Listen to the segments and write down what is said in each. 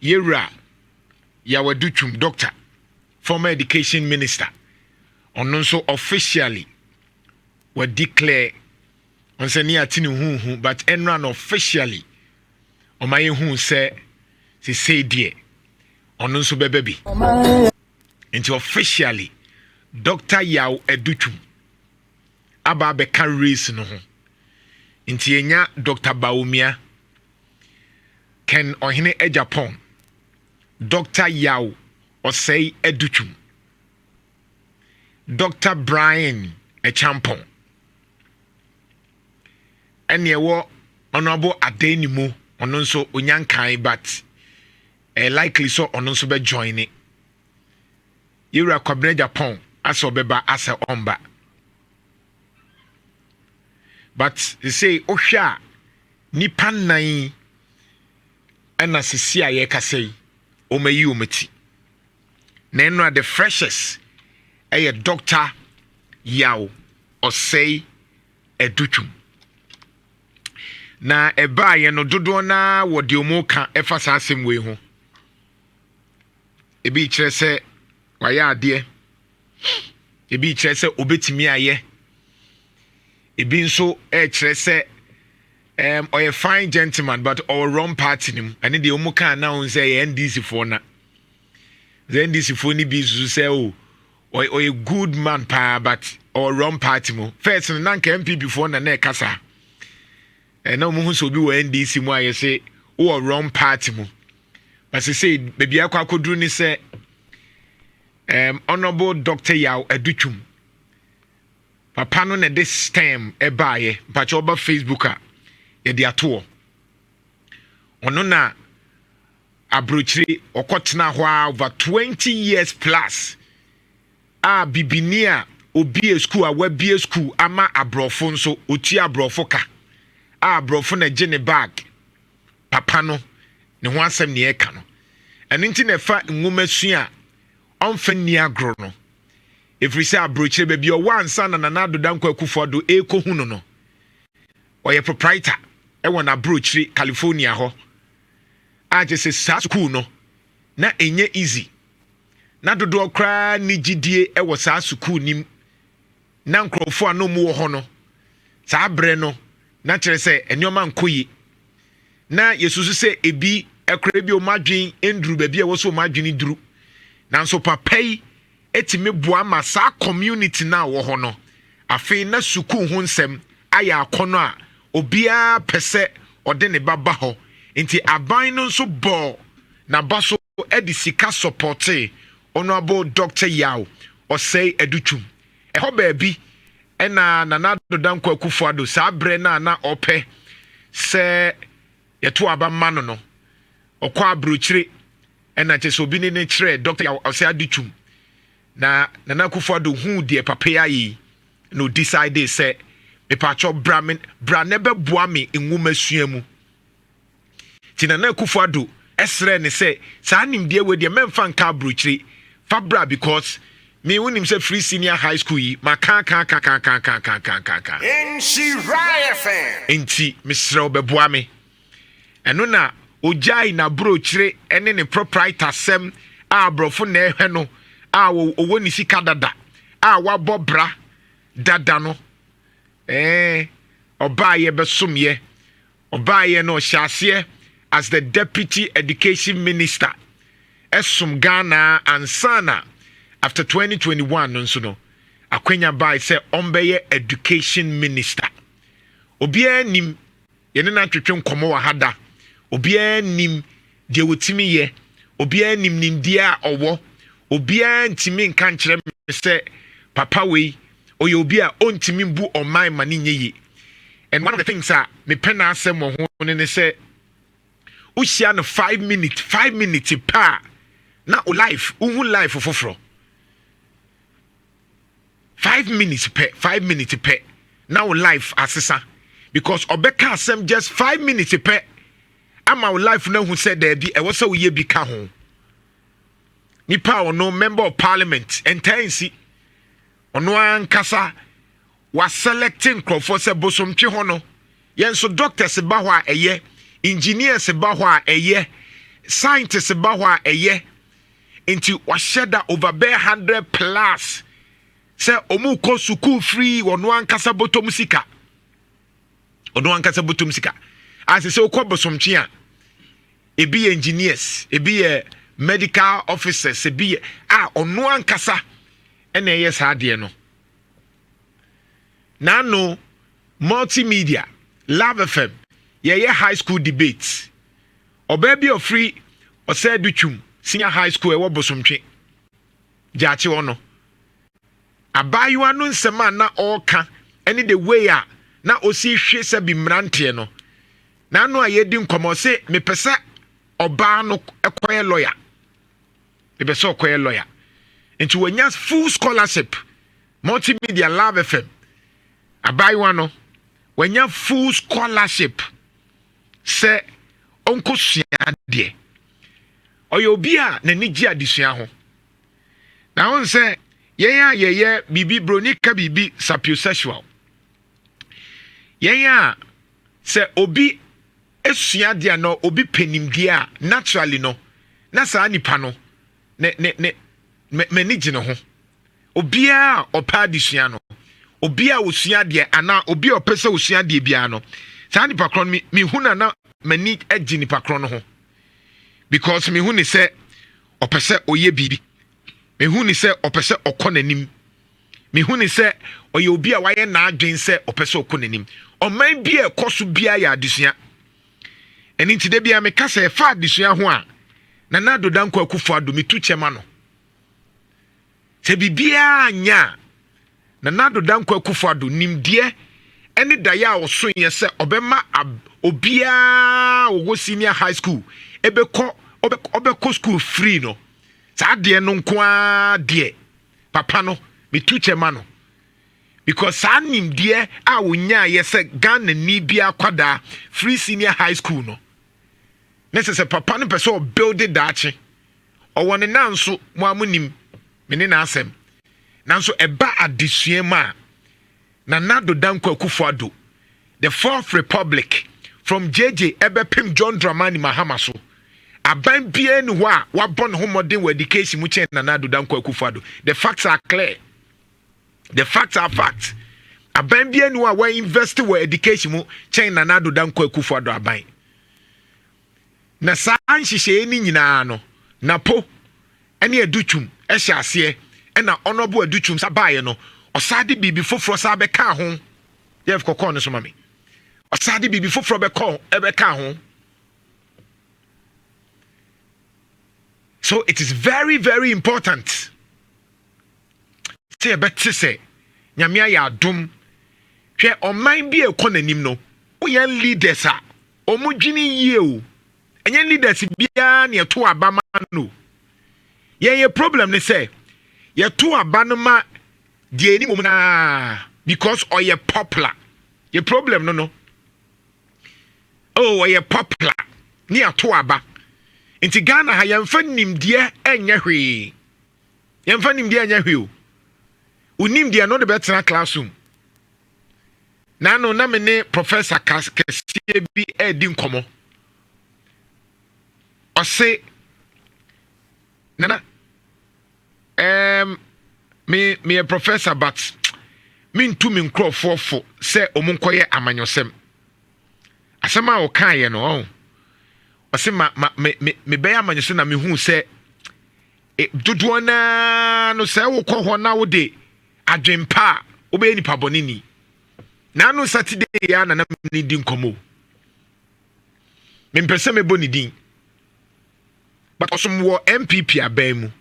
Nhyira Adutwum doctor, former education minister, also officially were declared on say near tinu but enran officially on my who say dear on so baby into officially Dr. Yaw Adutwum aba beka race no ho into enya Dr. Baumia Ken ohene Japan Dr. Yaw Osei Adutwum Dr. Brian Echampon ene wo honorable Adenimu ono nso onyankan but likely so ono nso be join it Nhyira kwabena Japan as obeba as a omba but they say ohwa nipa nan ena sisi aye kasei omayi omati na eno the freshest Dr. Yaw Osei Adutwum na eba ye no dodo na wode omo ka efa sa asem we ho ebi kire se waya ade ebi kire se obetimi aye ebi nso kire se oye fine gentleman but our wrong party nim ane de omo ka na on say NDC for na the NDC for ni bi zu say oh or a good man pa but or wrong party mo first na nka NPP for na kasa na mo hu so bi wo NDC mo aye say or wrong party mo but say baby akwa koduru ni say honorable Dr. Yaw Adutwum papa no na this time e baaye pa cho ba Facebook a ye de ato ono na abrochiri okotena ho over 20 years plus bibinia obi school a wabie school ama abrofo nso oti abrofo ka abrofo na gene bag papa no ne ho asem ne eka no eno nti na fa nwoma sua onfa ni agro no every say abrochire be bi o wansa na na adodankwa kufodo ekohu no oye proprietor won abrochire California ho just say school no na enye easy na dodo okra ni gidie wo sa school nim na nkrofo anom wo ho no sa bre no na kire se enyoma nkoyi na yesusu se ebi ekra bi o madwen enduru ba bi e wo so madwen duru na nso papai etime boa ma sa community na wo ho no afi na school ho nsem aya akono a obia pese ode ne baba ho nti aban no nso bo na baso edisika supporte honorable Dr. Yaw Osei Adutwum ho baabi ena na dodankwa kufuado sa bre na ope se yeto aba mano no okwa abrochire ena chese obi ne kire Dr. Yaw Osei Adutwum na kufuado hu de papa yi no decide say me pacho bra ne be boa me nwuma suamu tinana kufuado esre ne say sa nimdie we de memfa nka abrochire fabra because me wonim say free senior high school yi maka Nhyira FM enti misre obeboa me eno na ojai na brochire ene ne proprietor sem abrofo na ehwe no owo ni sika dada wabo bra dada no obaye besomye obaye no hyase as the deputy education minister esum Ghana ansana after 2021 nso no akwenya bai say ombeye education minister obia nim yene na twetwe nkomo wa hada obia nim de wotimi ye obia nim dia owo obia ntimi nka nkyere me say papa we oye obia ontimi bu oman mani nyeyi and one of the things me pena asem ho ne say ushia no 5 minutes pa na o life foforo 5 minutes pe na o life asesa because obeka asem just 5 minutes pe ama o life na hu said there be e wo say wo ye bi ka ho nipa ono member of parliament entansi ono ankasa was selecting crowd say bosom twe ho no yen so doctors ba ho a eye engineers ba ho a eye scientists ba ho a eye into washeda over 100 plus say omu ko school free ono ankasa botom sika as say okọ bosomtwe a ebi engineers ebi medical officers ebi ono ankasa ena eye saade no nano multimedia Love FM ye high school debates obabi of free or say Adutwum senior high school e wo bosomtwe jaache wono abayu anu nsema na oka any the way a na osi hwe se bi mrante no na anu ayedi nkomo se mepese oba no ekoye lawyer mepese okoye lawyer into wanya full scholarship multimedia Love FM abayu anu wanya full scholarship se onko sua de oyobi a na ni gi adesua ho na won se ye bibi bronika bibi sapiosexual ye se obi esua de no obi penimdi a naturally no na sa nipa no ne mani gine ho obi a opa adesua no obi a osua de ana obi a opese osua de bia no sa nipa kron mi huna na mani agi nipa kron ho because me huni se opese oye bibi me huni se opese okonanim me huni se oye obi a waye na adwen se opese okonanim oman bi e koso bia ya adesua eni ntide bia me kasa e fa adesua ho a na nado danko akufo ado metu chema no se bibia anya na nado danko akufo ado nimdie eni daya oso ye se obema obia ogo senior high school obeko school free no sa de no nko de papa no metu chema no because sa nimdie a wonya ye se Ghana ni bia kwada free senior high school no necessary papa no person build it dachi o won na nso mo amunim me ne na asem nanso eba adesua ma na nado danko akufo the fourth republic from JJ ebepim John Dramani Mahama so aban bia ni ho a wabon ho modern education mu chen na nado danko akufo the facts are clear the facts are facts aban bia ni ho a wa invest in education mu chen na nado danko akufo aban na sa anhihye ni nyina no na po ene Adutwum ehye ase ena honorable Adutwum sabaye no osade bibi foforo sa beka ho yef kokon no so mame osade bibi foforo beka ho. So it is very, very important. Say better say, nyamia ya dum. Hwe oman bi ekonanim no. Oyan leaders a omudwini yie o. Enye leaders bia na yeto abama no. Ye problem ne say, yeto abano ma die ni mum na because oye popular. Ye problem no. Oh, oye popular. Ni ato aba. Inti Ghana ha yemfa nimdie enya hwee. Yemfa nimdie enya hwee o. Unimdie no de betra classroom. Na no na me ne professor Kasie bi edi nkomo. Ose nana me a professor but me ntu me nkrofo fo se omunkoye amanyosem. Asema o kan ye no. Ose me be amanyose na me hu se dodo na no se wo kɔ hɔ na wo de adwempa wo be nipa bonini na no Saturday ya na me di nkomo me mpese me boni din but osom wo NPP aban mu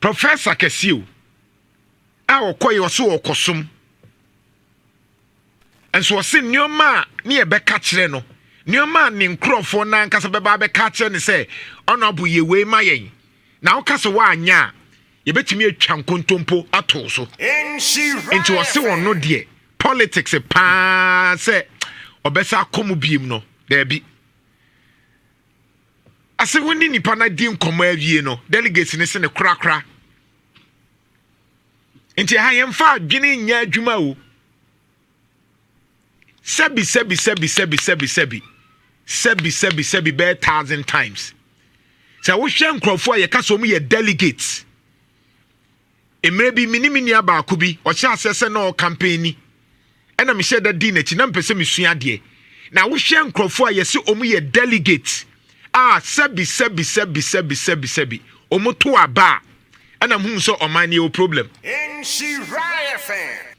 Professor Kesio a okɔ ye so okosom enso wo se nyoma ne e bɛka kyerɛ no nyoma ne nkrofo na nkasa bɛba bɛka kyerɛ ne sɛ ɔnabo ye we ma yɛn na wo kasa wa anya ye betimi atwa nkontompo ato so enti wo se won no de politics pa sɛ obɛsa komu biem no da bi ase woni nipa na di nkomo awie no delegates ne se ne krakra enti ha yɛmfa adwene nya adwuma o sebi sebi be 1,000 times. So we share nkrofo ye ka so mu ye delegates. E maybe mini abaako bi o sha asese na o campaign ni. E na me share that din echi na mpese me sua de. Na we share nkrofo ye se omu ye delegates. Sebi. Omo to aba. E na hu so oman ye problem. Nhyira fan.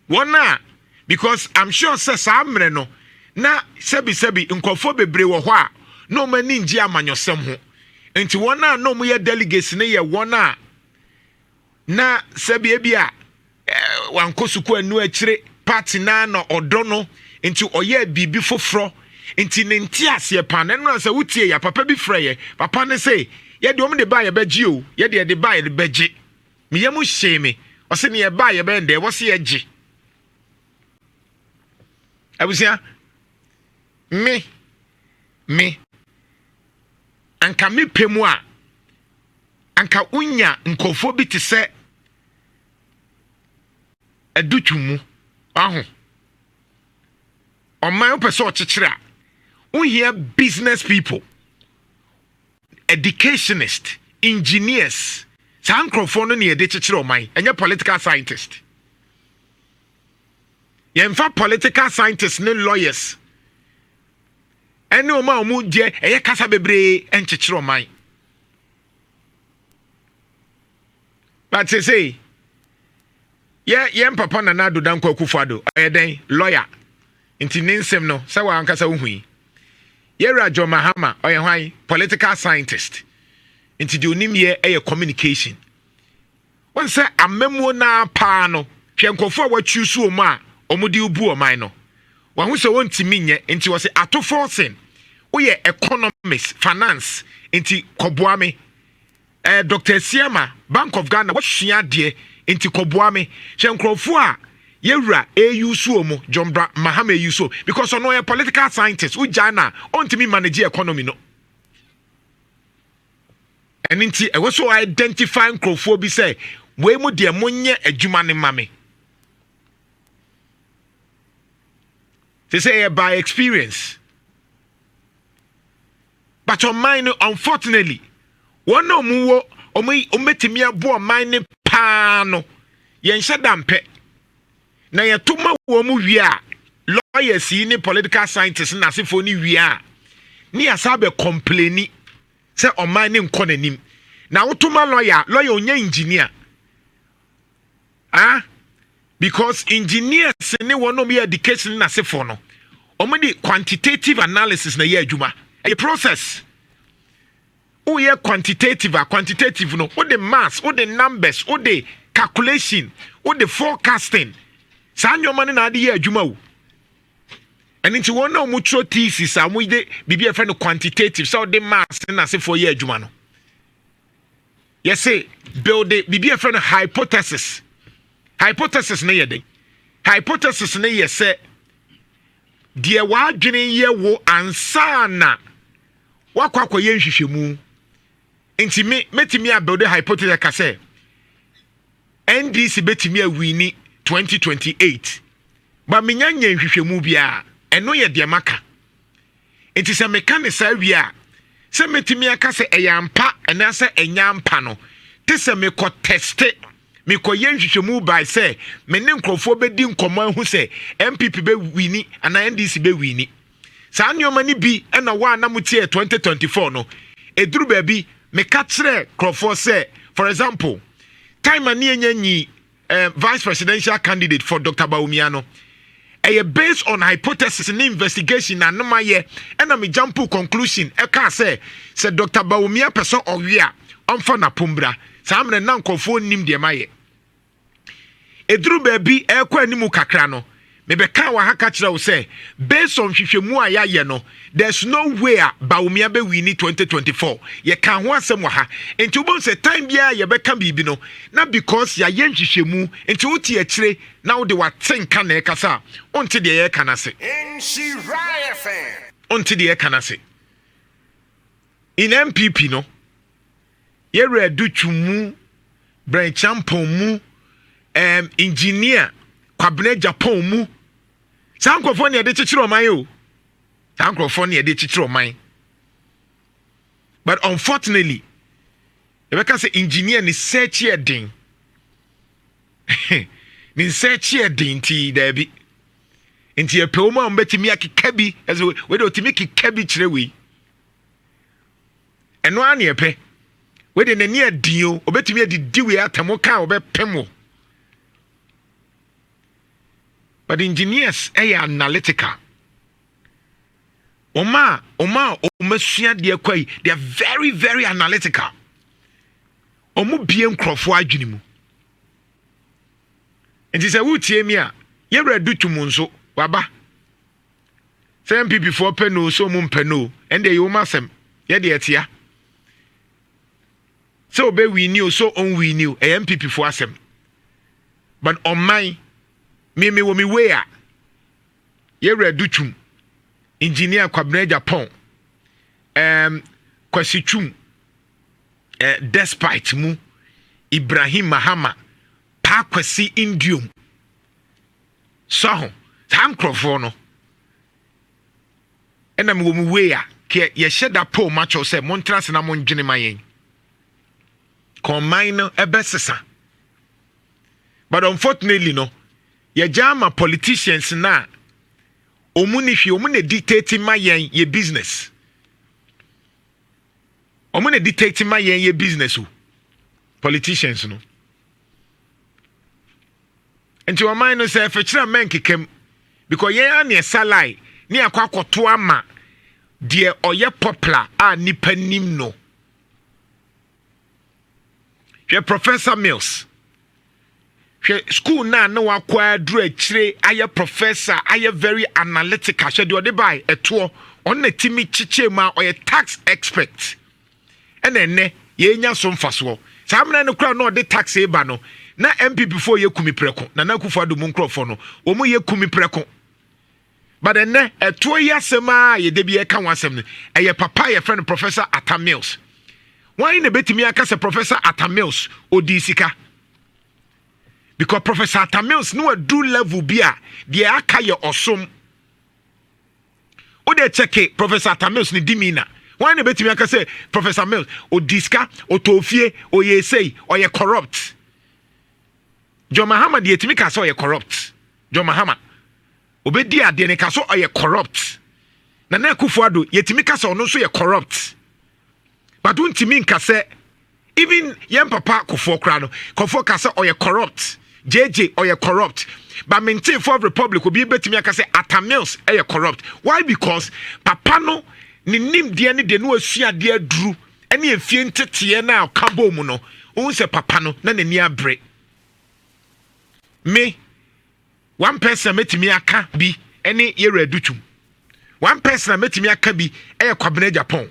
One because I'm sure say samre no na sebi nkrofo bebre wo ho a no mani ngi amanyosem ho. Enti one no mu ye delegates ne ye one na sebi ebia wankosuku anu akire party na odo no enti oye bibi foforo enti ne nti ase pa na no say wutie ya papa bi freye papa ne say ye de om de ba ye beji o ye de ba ye beji me yemu sheme o se ne ye ba ye be nde wo se ye gi abusia me anka me pemu a anka unya nkofo bi te se Adutwum aho oman person ochechire a unhear business people, educationists, engineers, sankrofo no ne ye de chechire oman enye political scientist. Yemfa political scientists ne lawyers ene oma omu je eye kasa bebre enchechire oman. But say papa na nado danko akufado den lawyer inti ninsem no se wa ankasa uhui Rajo Mahama hwan political scientist inti de onim ye communication won se amemu na pa no hwenkofo wa chusu omu a omudi ubu oman no wa hu se won timi nye inti wo se atoforcing wo ye economics finance inti koboame Dr. Siama Bank of Ghana what hia de inti koboame hwenkrofo a yewura eyusu omo Jombra Mahama eyusu because ono a political scientist who jana ontimi manage economy no eninti e so identify nkrofo bi say we mu de monye adwuma ne mame they say by experience but on mine unfortunately one no mu ometimi abo mine pa no yen hyedampe na yetuma wo mu wi a lawyers ni political scientists na sefo ni wi a ni asabe complaini say oman ni nkonanim na wotuma lawyer onya engineer because engineers ni wono me education na sefo no omudi quantitative analysis na ye adwuma a process who ye quantitative no who the mass who the numbers who the calculation who the forecasting sanyo mani na ade ye adwuma wo and nti won na mutuo thesis amu de bibia fa no quantitative so the mass na se for ye adwuma no yes say build the bibia fa no hypothesis na ye de hypothesis na ye say de wa adwene ye wo ansa na wakwa ye nhwehwemu nti metimi a build the hypothesis ka say NDC betimi a wini 2028 ba menyanya nhwehwemu bia eno ye de maka enti se meka ne sa wi a se metimi aka se eyampa ena se enyampa no te se me ko teste me ko ye nhwehwemu by se me ne nkrofo bedi nkomo ahu se NPP be wini ana NDC be wini sa nyoma ni bi ena wa na mutie 2024 no eduru ba bi me ka kire krofo se for example time ani enyanyi vice presidential candidate for Dr. Bawumiano. Based on hypothesis and investigation and no maye and me jump to conclusion say Dr. Bawumia person owia omfa na pumbra samre na nkofo nim de maye eduru baby ekwa animu kakra no me be kan wa haka kire wo say based on hwehwemu ayaye no there's no way Bawumia be win 2024 ye kan ho asem wa ha enti ubon say time bia ye be kan bibi no na because ya ye hwehwemu enti wuti a kire na wo de watenka na ekasa onti de ye kana se Nhyira fan onti de ye kana se in NPP no ye Adutwum branchampon mu engineer kwabene Japan mu sankofo ne de chichiro man yo Sankrofo ne de chichiro man. But unfortunately, if I say engineer ni search here ding. Ni search here ding ti there be. Inti e pe o ma mbetimi akeka bi as we do timi keka bi kire we. Eno an ye pe. We de nani adin o obetimi adidi we atamo kan obepemo. But engineers are analytical. Oma sua de kwai, they are very very analytical. Omo biem krofo adwene mu. Enti se wo tie mi a, ye Adutwum nso waba. Say NPP for peno so mum peno, and they masem. Ye de etia. So be we knew so on we knew a NPP for asem. But on my me wo mi we a ye Adutwum engineer Kwabena Japan kwasitwum despite mu Ibrahim Mahama pa kwasi indium so sam krofo no ena me wo mi we a ke ye hyeda po macho say montrase na mondwene mayen combine no ebesesa. But unfortunately no ye jama politicians na omune dictate my ye business. Omune dictate my ye business. Politicians no. And to a mind no say fetchira men kikem because ye an ye salai ni akwa koto ama de oye popular a nipa nim no. Ye Professor Mills. School na wakwa dru achire aye professor aye very analytical she de buy eto on na timi chiche ma oye tax expert ene ye nya so mfaso samna no kra no de tax e ba no na MPP before ye kumi preko na Akufo-Addo mu nkrofo no omu ye kumi preko but ene eto ye asema ye de bi e ka wasem no eye papa ye friend Professor Atamils why na betimi aka se Professor Atamils odi sika. Because Professor Atamils no do level bia de aka ye osom. O de check Professor Atamils ni dimina. Why na betimi aka say Professor Mills o diska o tofie o ye say o ye corrupt. John Mahama de yetimi ka say o ye corrupt. John Mahama obedi ade ne ka so o ye corrupt. Na Akufo-Addo yetimi ka say ono so ye corrupt. But untimi nka say even yem papa Kofo kra no Kofo ka say o ye corrupt. JJ or you corrupt. But maintain for Republic will be better me say Atamils are corrupt. Why? Because Papa no ni nim de ni de no asua de adru ene efie ntete na kabo mu no. Won say Papa no na ni abre. Me one person metimi aka bi ene ye Adutwum. One person metimi aka bi Kwabena Japan.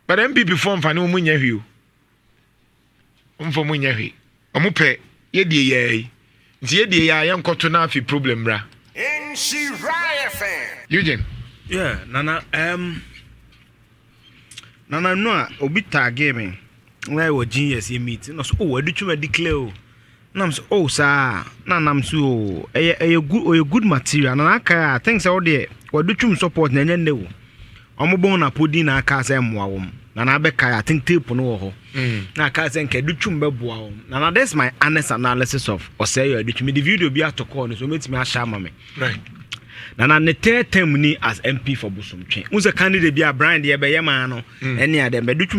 But MPP form fa no mu nya hwi. Mfomu nyahi omupe yedie ye nti yedie ya yankoto na afi problem bra Nhyira FM Eugene nana no obi tag me why wo genius ye meet no so Adutwum declare o nam so sa nam so good material na aka things all there Adutwum support na nyane wo omobon na podi na aka say moa wo na abeka I think tape no ho na aka say nke Adutwum beboa wo na that's my honest analysis of say Adutwum the video bi atoko no so metimi a share me right na ne third term ni as MP for Bosomtwe unse candidate bi a brand ye be ye man no ene ade Adutwum